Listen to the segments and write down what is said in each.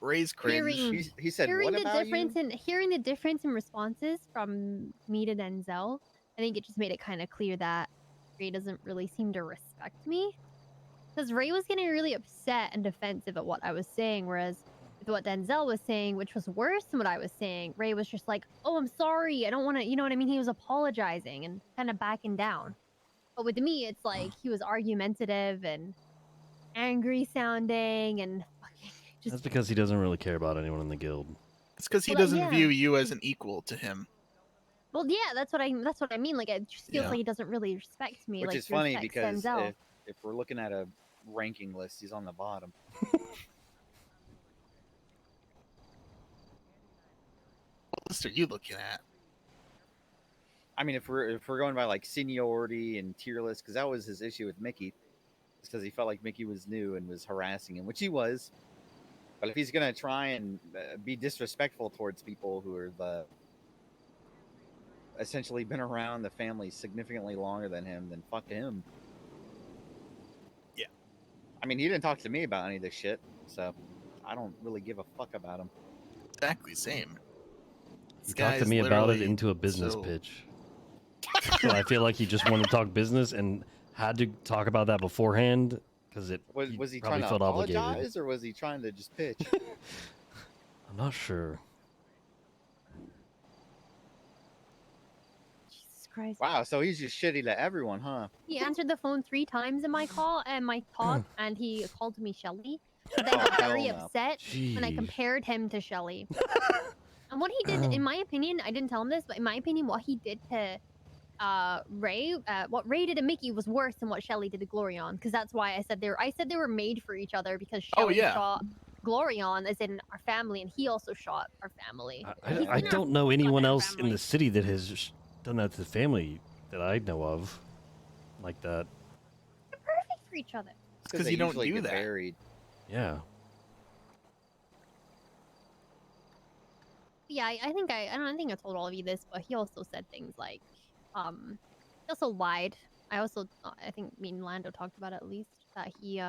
Ray's cringe. He said hearing what the about difference you? in hearing the difference in responses from me to Denzel, I think it just made it kind of clear that Ray doesn't really seem to respect me. Because Ray was getting really upset and defensive at what I was saying, whereas with what Denzel was saying, which was worse than what I was saying, Ray was just like, "Oh, I'm sorry. I don't want to." You know what I mean? He was apologizing and kind of backing down. But with me, it's like he was argumentative and angry sounding and fucking just. That's because he doesn't really care about anyone in the guild. It's because he Well, doesn't yeah. view you as an equal to him. Well, yeah, that's what I mean. Like, it just feels Yeah. like he doesn't really respect me. Which like is he funny respects because Denzel. if we're looking at a ranking list, he's on the bottom. What list are you looking at? I mean, if we're going by like seniority and tier list, because that was his issue with Mickey, because he felt like Mickey was new and was harassing him, which he was. But if he's gonna try and be disrespectful towards people who are essentially been around the family significantly longer than him, then fuck him. Yeah. I mean, he didn't talk to me about any of this shit, so I don't really give a fuck about him. Exactly same. He talked to me about it into a business pitch. So I feel like he just wanted to talk business and had to talk about that beforehand because was he probably trying to felt apologize obligated. or was he trying to just pitch? I'm not sure. Jesus Christ. Wow, so he's just shitty to everyone, huh? He answered the phone 3 times in my call and my talk, and he called me Shelly. But then got very hell no. upset when I Jeez. compared him to Shelly. And what he did, in my opinion, I didn't tell him this, but in my opinion, what he did to Ray, what Ray did to Mickey was worse than what Shelly did to Glorion. Because that's why I said they were made for each other because Shelly shot Glorion as in our family, and he also shot our family. I don't know anyone else in the city that has done that to the family that I know of like that. They're perfect for each other. Because you don't usually do get that. Buried. Yeah. Yeah, I think I told all of you this, but he also said things like, he also lied. I think me and Lando talked about it at least, that he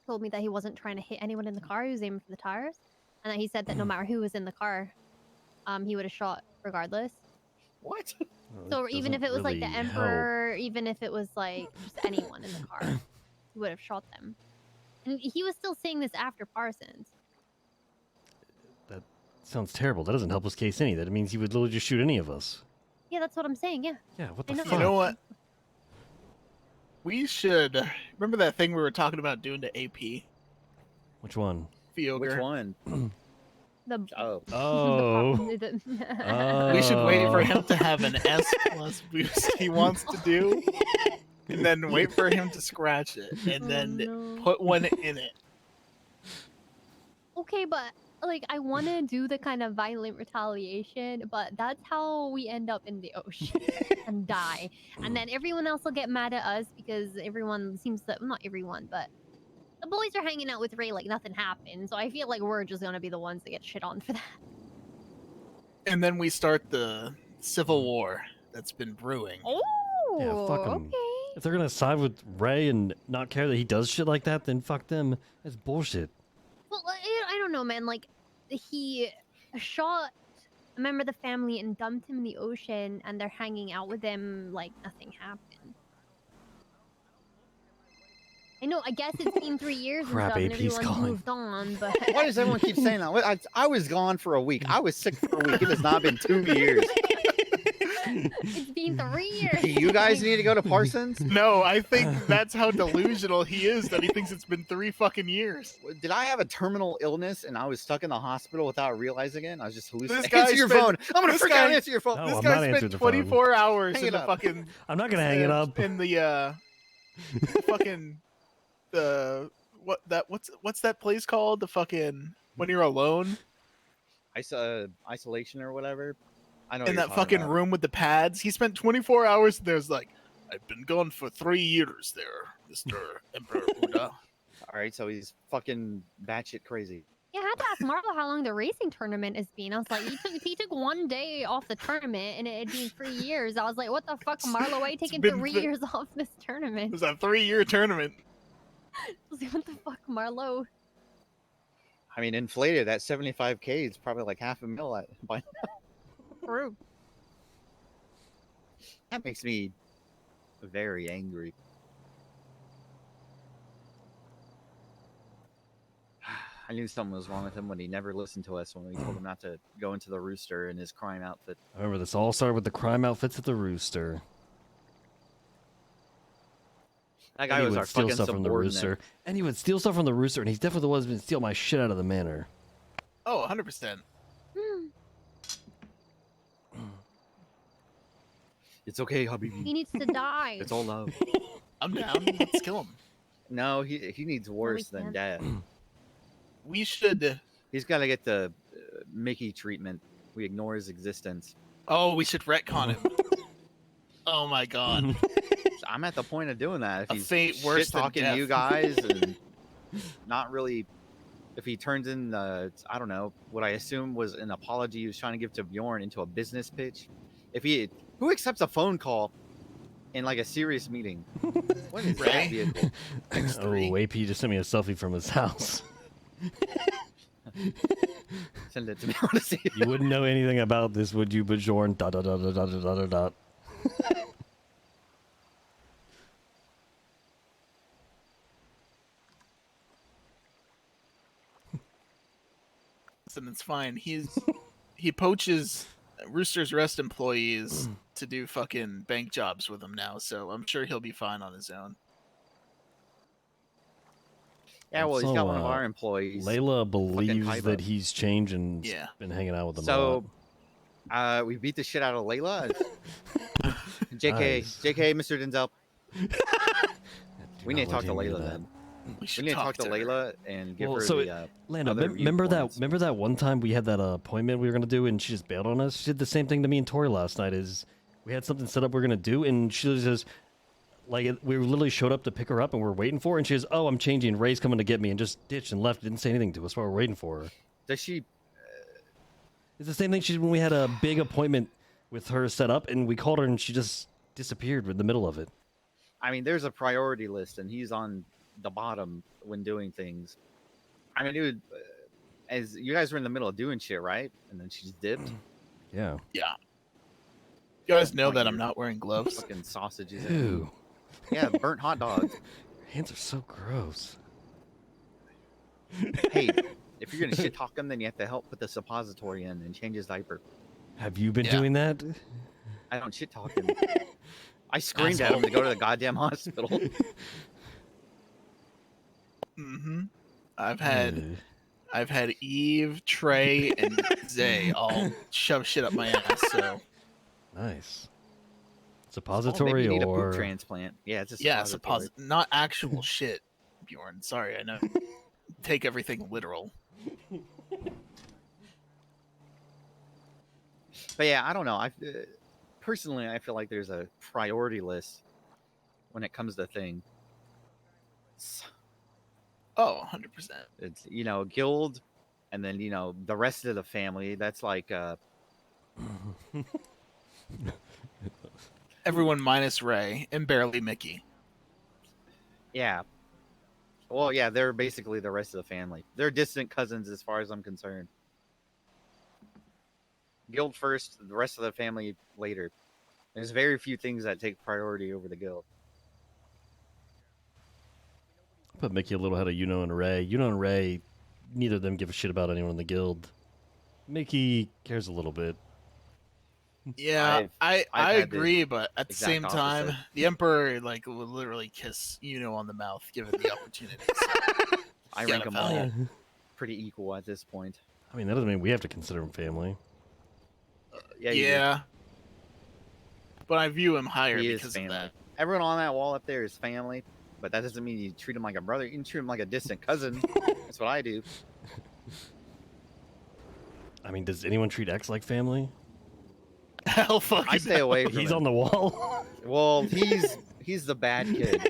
told me that he wasn't trying to hit anyone in the car. He was aiming for the tires, and that he said that no matter who was in the car, he would have shot regardless. What? So even if it was like the Emperor, even if it was like just anyone in the car, he would have shot them. And he was still saying this after Parsons. That sounds terrible. That doesn't help his case any. That means he would literally just shoot any of us. Yeah, that's what I'm saying. Yeah. Yeah. What the I know. fuck? You know what? We should remember that thing we were talking about doing to AP. Which one? Fiona. Which one? Oh. We should wait for him to have an S+ boost he wants to do, and then wait for him to scratch it, and then put one in it. Okay, but like I want to do the kind of violent retaliation, but that's how we end up in the ocean and die. And then everyone else will get mad at us because everyone seems to, not everyone, but the boys are hanging out with Ray like nothing happened. So I feel like we're just going to be the ones that get shit on for that. And then we start the civil war that's been brewing. Oh, Yeah, fuck 'em. okay. If they're gonna side with Ray and not care that he does shit like that, then fuck them. That's bullshit. Well, I don't know, man. Like, he shot a member of the family and dumped him in the ocean, and they're hanging out with him like nothing happened. I know, I guess it's been 3 years and Crap, stuff, and AP's everyone's calling. moved on, but... Why does everyone keep saying that? I was gone for a week. I was sick for a week. It has not been 2 years. It's been 3 years. Do you guys need to go to Parsons? No, I think that's how delusional he is, that he thinks it's been 3 fucking years. Did I have a terminal illness and I was stuck in the hospital without realizing it? I was just hallucinating. This guy Answer your spent- phone. I'm gonna this freak guy- out and answer your phone. No, This I'm guy not answering spent the phone. 24 hours Hang in it the up. fucking... I'm not gonna hang it up. In the, fucking... The... What's that place called? The fucking... When you're alone? Isolation or whatever. I know In what that you're fucking talking about. room with the pads. He spent 24 hours there's like, I've been gone for 3 years there, Mr. Emperor Buddha. All right, so he's fucking batshit crazy. Yeah, I had to ask Marlo how long the racing tournament has been. I was like, he took 1 day off the tournament, and it had been 3 years. I was like, what the fuck, Marlo? Why are you taking been 3 years off this tournament? It was a 3-year tournament. I was like, what the fuck, Marlo? I mean, inflated at 75K is probably like $500,000 by True. That makes me very angry. I knew something was wrong with him when he never listened to us when we told him not to go into the rooster in his crime outfit. I remember this all started with the crime outfits at the rooster. That guy was our steal fucking stuff from the rooster. And he would steal stuff from the rooster, and he's definitely the one who's been stealing my shit out of the manor. Oh, 100%. It's okay, Habibi. He needs to die. It's all love. I'm down. Let's kill him. No, he needs worse than can't. death. We should. He's got to get the Mickey treatment. We ignore his existence. Oh, we should retcon him. Oh my god. I'm at the point of doing that. If A he's fate worse than talking to you death. guys and not really, if he turns in, I don't know, what I assume was an apology he was trying to give to Bjorn into a business pitch. Who accepts a phone call in like a serious meeting? What is that Right? vehicle? Oh, AP just sent me a selfie from his house. Send it to me. I want to see it. You wouldn't know anything about this, would you, Bjorn? Dot, dot, dot, dot, dot, dot, dot, dot. Listen, it's fine. He poaches Rooster's Rest employees to do fucking bank jobs with him now, so I'm sure he'll be fine on his own. Yeah, well, he's Also, got one of our employees. Layla believes Kaiba. that he's changed and Yeah. been hanging out with him a So, lot. we beat the shit out of Layla. JK, Nice. JK, Mr. Denzel. Do We not need to talk let to him hear Layla that. then. We We should need to talk to her. Layla and give Well, her so the. Lando, other remember that? viewpoints. Remember that one time we had that appointment we were gonna do, and she just bailed on us. She did the same thing to me and Tori last night. Is we had something set up we are gonna do, and she was just like, we literally showed up to pick her up, and we're waiting for her, and she goes, "Oh, I'm changing. Ray's coming to get me," and just ditched and left. Didn't say anything to us while we're waiting for her. Does she? It's the same thing she did when we had a big appointment with her set up, and we called her, and she just disappeared in the middle of it. I mean, there's a priority list, and he's on the bottom when doing things. I mean, dude, as you guys were in the middle of doing shit, right? And then she just dipped. Yeah. Yeah. You guys know that I'm not wearing gloves. Fucking sausages. Ew. Yeah, burnt hot dogs. Hands are so gross. Hey, if you're gonna shit talk him, then you have to help put the suppository in and change his diaper. Have you been Yeah. doing that? I don't shit talk him. I screamed at him to go to the goddamn hospital. Mm-hmm. I've had Eve, Trey, and Zay all shove shit up my ass. So Nice. Oh, Suppository maybe you need a or poop transplant. Yeah, it's a yeah, suppository. not actual shit, Bjorn. Sorry, I know. Take everything literal. But yeah, I don't know. Personally, I feel like there's a priority list when it comes to thing. Oh, 100%. It's guild, and then the rest of the family. That's like Everyone minus Ray and barely Mickey. yeah. Well, yeah, they're basically the rest of the family. They're distant cousins as far as I'm concerned. Guild first, the rest of the family later. There's very few things that take priority over the guild. put Mickey a little ahead of Yuno and Ray. Yuno and Ray, neither of them give a shit about anyone in the guild. Mickey cares a little bit. Yeah, I've I had the agree, but at the exact same time, opposite. the Emperor would literally kiss on the mouth given the opportunity. So, I Yeah, rank them the all fella. pretty equal at this point. I mean, that doesn't mean we have to consider him family. Yeah, you do. yeah, but I view him higher He is because family. of that. Everyone on that wall up there is family, but that doesn't mean you treat him like a brother. You can treat him like a distant cousin. That's what I do. I mean, does anyone treat X like family? Hell fucking I stay away from He's him. on the wall. Well, he's the bad kid.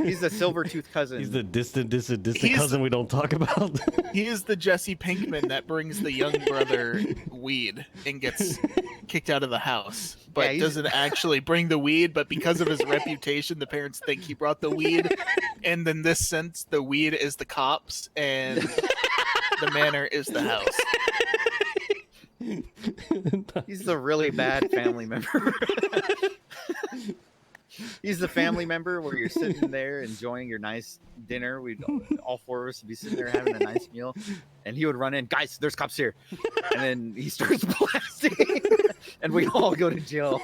He's the silver-toothed cousin. He's the distant He's- cousin we don't talk about. He is the Jesse Pinkman that brings the young brother weed and gets kicked out of the house, but Yeah, he's- doesn't actually bring the weed. But because of his reputation, the parents think he brought the weed, and in this sense, the weed is the cops, and The manor is the house. He's the really bad family member. He's the family member where you're sitting there enjoying your nice dinner. We'd all four of us would be sitting there having a nice meal, and he would run in, guys, there's cops here, and then he starts blasting, and we all go to jail.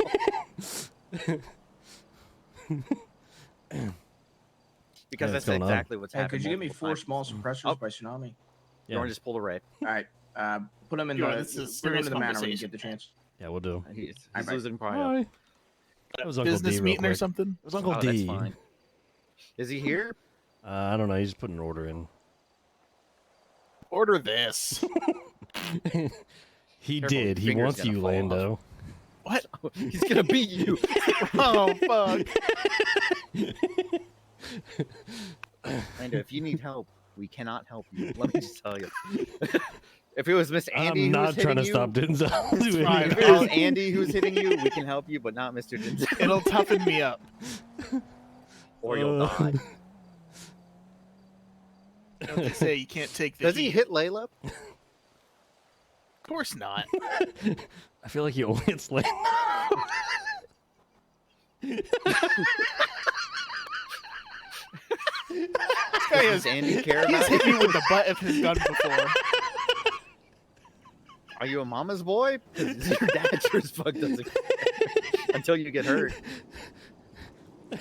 Because that's exactly what's Hey, happening. could you give me 4 small suppressors by Tsunami? Bjorn just pulled a rape. All right, put them in Bjorn, the this is bring them serious to the manor when you conversation. get the chance. Yeah, we'll do. He's Bye-bye. losing pride. That was Uncle Business D real meeting or quick. something. It was Uncle Oh, D. that's fine. Is he here? I don't know. He's just putting an order in. Order this. He Careful, did. your He finger's wants gonna you, fall off. Lando. What? He's gonna beat you. Oh fuck. Lando, if you need help, we cannot help you. Let me just tell you. If it was Miss Andy, I'm not trying to you, stop Denzel. It's doing fine. it. If it was Andy who's hitting you, we can help you, but not Mr. Denzel. It'll toughen me up. Or you'll die. You know what they say, you can't take the Does he heat. hit Layla? Of course not. I feel like he only hits Lando. This guy Does has Andy care he's about hit you? me with the butt of his gun before. Are you a mama's boy? Because your dad sure as fuck doesn't care. Until you get hurt.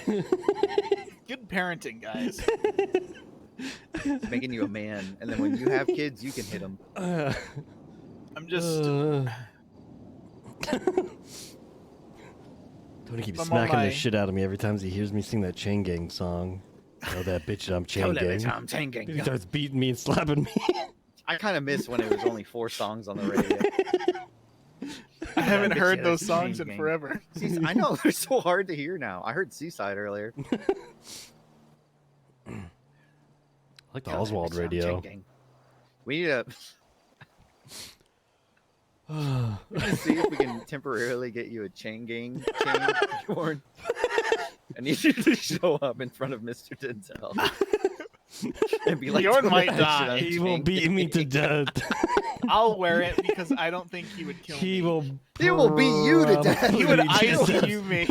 Good parenting, guys. It's making you a man. And then when you have kids, you can hit them. I'm just. Tony keeps I'm on smacking my- the shit out of me every time he hears me sing that Chain Gang song. Oh, that bitch that I'm Chain Gang. I'm tanking. He starts beating me and slapping me. I kind of miss when it was only 4 songs on the radio. I haven't Bitch, heard yeah, those that's songs Chain in Gang. forever. I know, they're so hard to hear now. I heard Seaside earlier. I like the Tell that Oswald bitch I'm radio. Chain Gang. We need to see if we can temporarily get you a chain gang chain, Bjorn. I need you to show up in front of Mr. Denzel. And be like, Bjorn "Don't might let that shit die. on He will chain beat gang." me to death. I'll wear it because I don't think he would kill He me. will. He will beat you to death. He would probably beat you to ICU me.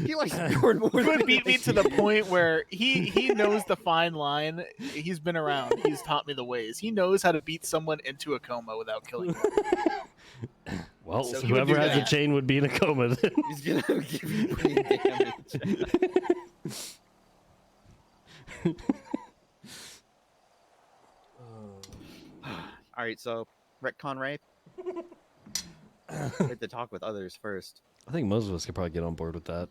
He likes Bjorn more He than would beat me to the point where he knows the fine line. He's been around. He's taught me the ways. He knows how to beat someone into a coma without killing them. Well, So he would whoever do has a that. chain would be in a coma. Then. He's gonna give you brain damage. All right, so retcon rape. We have to talk with others first. I think most of us could probably get on board with that.